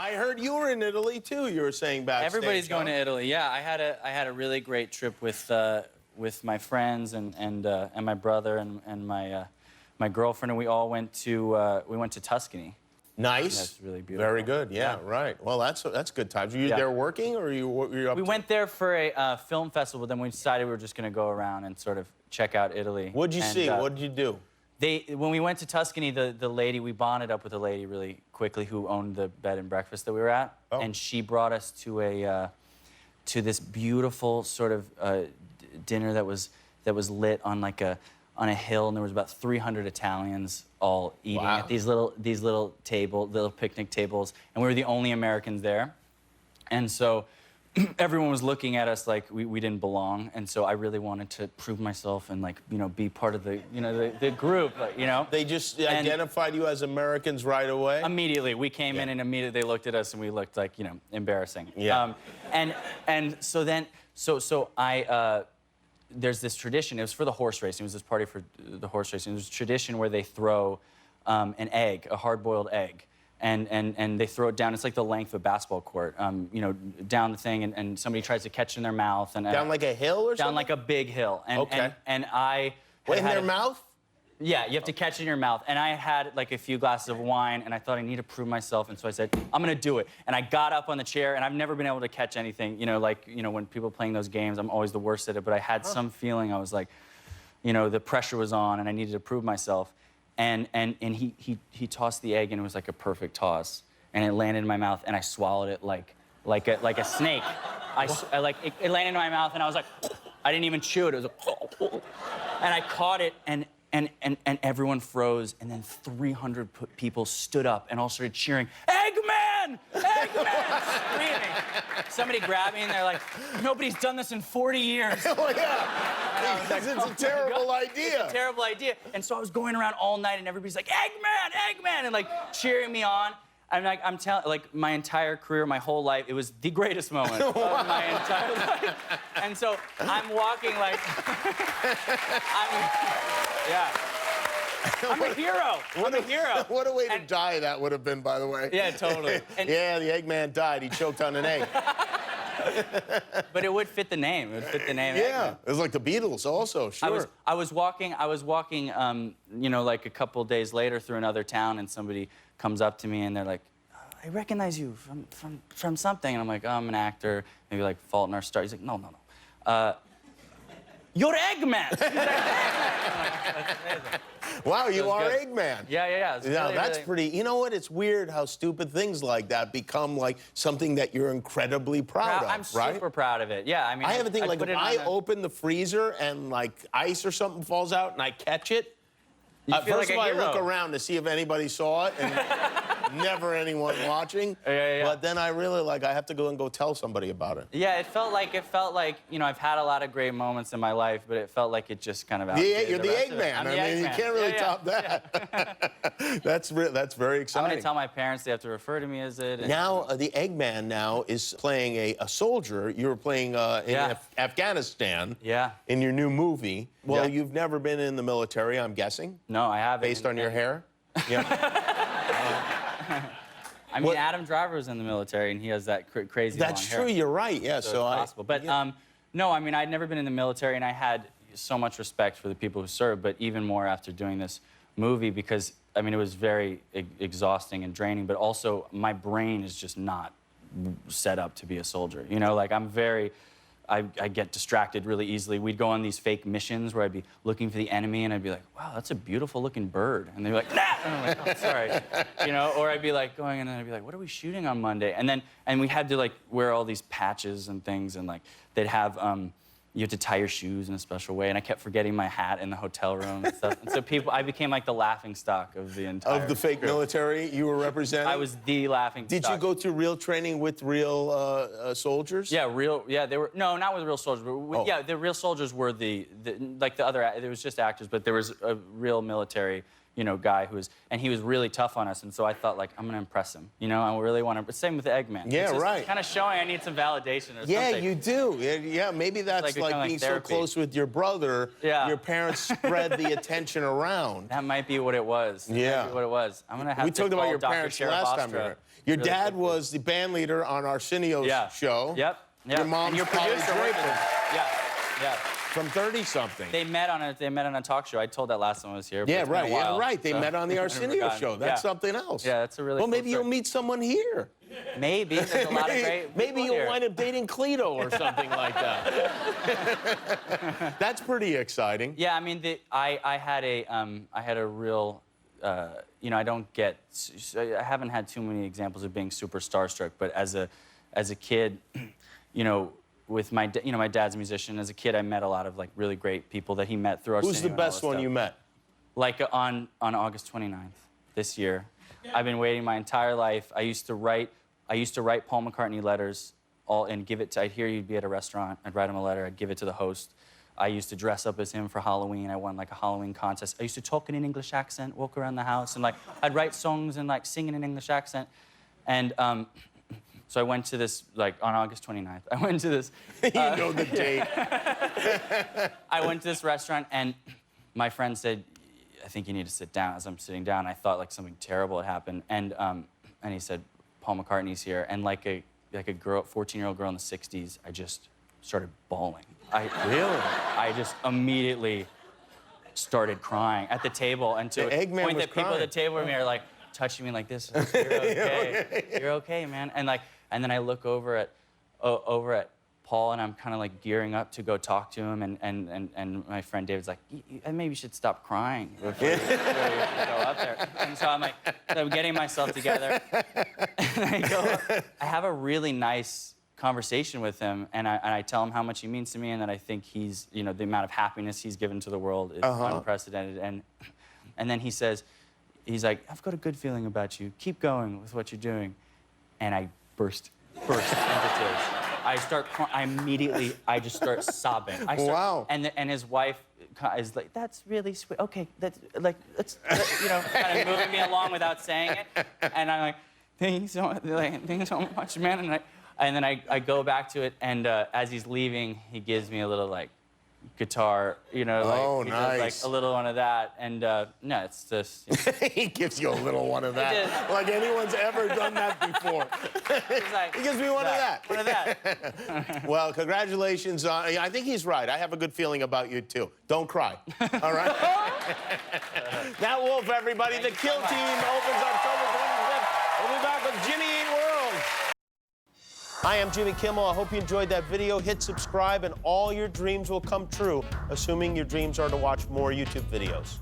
I heard you were in Italy too. You were saying backstage. Everybody's going to Italy. Yeah, I had a really great trip with my friends and my brother and my girlfriend, and we all went to Tuscany. Nice. That's really beautiful. Very good. Yeah, right. Well, that's good times. Were you there working, or were you up? We went there for a film festival. Then we decided we were just going to go around and sort of check out Italy. What'd you see? What did you do? When we went to Tuscany, the lady, we bonded up with a lady really quickly who owned the bed and breakfast that we were at, and she brought us to this beautiful sort of dinner that was lit on on a hill, and there was about 300 Italians all eating at these little picnic tables, and we were the only Americans there, and so everyone was looking at us like we didn't belong, and so I really wanted to prove myself and be part of the group, They just identified you as Americans right away? Immediately. We came in and immediately they looked at us and we looked like, embarrassing. Yeah. And so then, there's this tradition. It was for the horse racing. It was this party for the horse racing. There's a tradition where they throw an egg, a hard-boiled egg, and they throw it down. It's like the length of a basketball court, down the thing, and somebody tries to catch it in their mouth. And down like a hill or something? Down like a big hill. And I in their mouth? Yeah, you have to catch it in your mouth. And I had like a few glasses of wine, and I thought I need to prove myself, and so I said, I'm gonna do it. And I got up on the chair, and I've never been able to catch anything. When people are playing those games, I'm always the worst at it, but I had some feeling. I was like, the pressure was on, and I needed to prove myself. And he tossed the egg, and it was like a perfect toss. And it landed in my mouth, and I swallowed it like a snake. It landed in my mouth, and I was like, I didn't even chew it. It was like, and I caught it, and everyone froze, and then 300 people stood up and all started cheering, Eggman! Eggman! Screaming. Somebody grabbed me, and they're like, nobody's done this in 40 years. Oh, yeah. Because it's a terrible idea. It's a terrible idea. And so I was going around all night, and everybody's like, Eggman! Eggman! And cheering me on. I'm telling, my entire career, my whole life, it was the greatest moment of my entire life. And so I'm walking I'm a hero. I'm a hero. What a way to die that would have been, by the way. Yeah, totally. Yeah, the Eggman died. He choked on an egg. But it would fit the name. It would fit the name. Yeah, it was like the Beatles, also. Sure. I was walking. Like a couple days later through another town, and somebody comes up to me, and they're like, I recognize you from something. And I'm like, I'm an actor. Maybe like Fault in Our Stars. He's like, no. You're Eggman. You're Eggman. Wow, you are Eggman. Yeah. That's pretty. You know what? It's weird how stupid things like that become like something that you're incredibly proud of, I'm super proud of it. Yeah, I mean, I have a thing like if I open the freezer and like ice or something falls out and I catch it, first of all, I look around to see if anybody saw it, and never anyone watching. Yeah. But then I really I have to go tell somebody about it. Yeah, it felt like I've had a lot of great moments in my life, but it felt like it just kind of outdid You're the Eggman. I mean, you can't really top that. Yeah. That's very exciting. I'm gonna tell my parents they have to refer to me as it. Now the Eggman now is playing a soldier. You were playing in Afghanistan. Yeah. In your new movie. Well, you've never been in the military, I'm guessing. No, I haven't. Based on your hair. Yeah. I mean, Adam Driver was in the military, and he has that crazy That's long hair. true, you're right, yeah. So it's possible. But, no, I mean, I'd never been in the military, and I had so much respect for the people who served, but even more after doing this movie because, I mean, it was very exhausting and draining, but also my brain is just not set up to be a soldier. I get distracted really easily. We'd go on these fake missions where I'd be looking for the enemy, and I'd be like, wow, that's a beautiful looking bird. And they'd be like, nah! And I'm like, oh, sorry. Or I'd be like going, and then I'd be like, what are we shooting on Monday? And we had to wear all these patches and things, and they'd have, you had to tie your shoes in a special way, and I kept forgetting my hat in the hotel room and stuff. And so I became like the laughing stock of the entire Of the fake military you were representing? I was the laughing stock. Did you go to real training with real soldiers? Yeah, they were, no, not with real soldiers, but the real soldiers were there was just actors, but there was a real military, guy and he was really tough on us, and so I thought, like, I'm gonna impress him, I really want to. Same with Eggman. Yeah, it's right. Kind of showing I need some validation or something. Yeah, you do. Yeah, maybe that's like being so close with your brother. Yeah. Your parents spread the attention around. That might be what it was. Yeah. That might be what it was. I'm gonna have we to talked about call your Dr. parents last time. Your really dad quickly. was the band leader on Arsenio's show. Yep. Your mom's and your Polly producer. Draper. Yeah. From 30-something. They met on a talk show. I told that last time I was here. Yeah, but it's been a while, Yeah, right. They met on the Arsenio show. That's something else. Yeah, that's a really. Well, cool maybe story. you'll meet someone here. Maybe there's a lot of great. Maybe you'll here. wind up dating Cleto or something like that. That's pretty exciting. Yeah, I mean, I had a real. I haven't had too many examples of being super starstruck, but as a kid, with my dad's a musician. As a kid, I met a lot of like really great people that he met through our. Who's the best one you met? Like on August 29th this year. I've been waiting my entire life. I used to write Paul McCartney letters and give it to. I'd hear you'd be at a restaurant. I'd write him a letter. I'd give it to the host. I used to dress up as him for Halloween. I won like a Halloween contest. I used to talk in an English accent, walk around the house, and like I'd write songs and like sing in an English accent. And so I went to this, like on August 29th, I went to this. You know the date. I went to this restaurant and my friend said, I think you need to sit down. As I'm sitting down, I thought like something terrible had happened. And he said, Paul McCartney's here. And like a girl, 14-year-old girl in the 60s, I just started bawling. Really? I just immediately started crying at the table. And to the Eggman point was that people at the table with me are like touching me like this. You're okay. You're okay, man. And then I look over at Paul, and I'm kind of like gearing up to go talk to him, and my friend David's like, maybe you should stop crying before you go up there. And so I'm like, I'm getting myself together, and I have a really nice conversation with him, and I tell him how much he means to me, and that I think he's, the amount of happiness he's given to the world is unprecedented. And then he says, he's like, I've got a good feeling about you. Keep going with what you're doing. And I burst into tears. I just start sobbing. Wow. And his wife is like, that's really sweet. Okay, that's like, let's kind of moving me along without saying it. And I'm like, thank you so much, man. And then I go back to it, and as he's leaving, he gives me a little like guitar, he nice. does like a little one of that, and no, it's just. He gives you a little one of that. Like anyone's ever done that before. Like, he gives me one of that. One of that. Well, congratulations on. I think he's right. I have a good feeling about you too. Don't cry. All right. Nat Wolff, everybody. The Kill Team opens October 25th. We'll be back with Jimmy Eat World. Hi, I'm Jimmy Kimmel. I hope you enjoyed that video. Hit subscribe and all your dreams will come true, assuming your dreams are to watch more YouTube videos.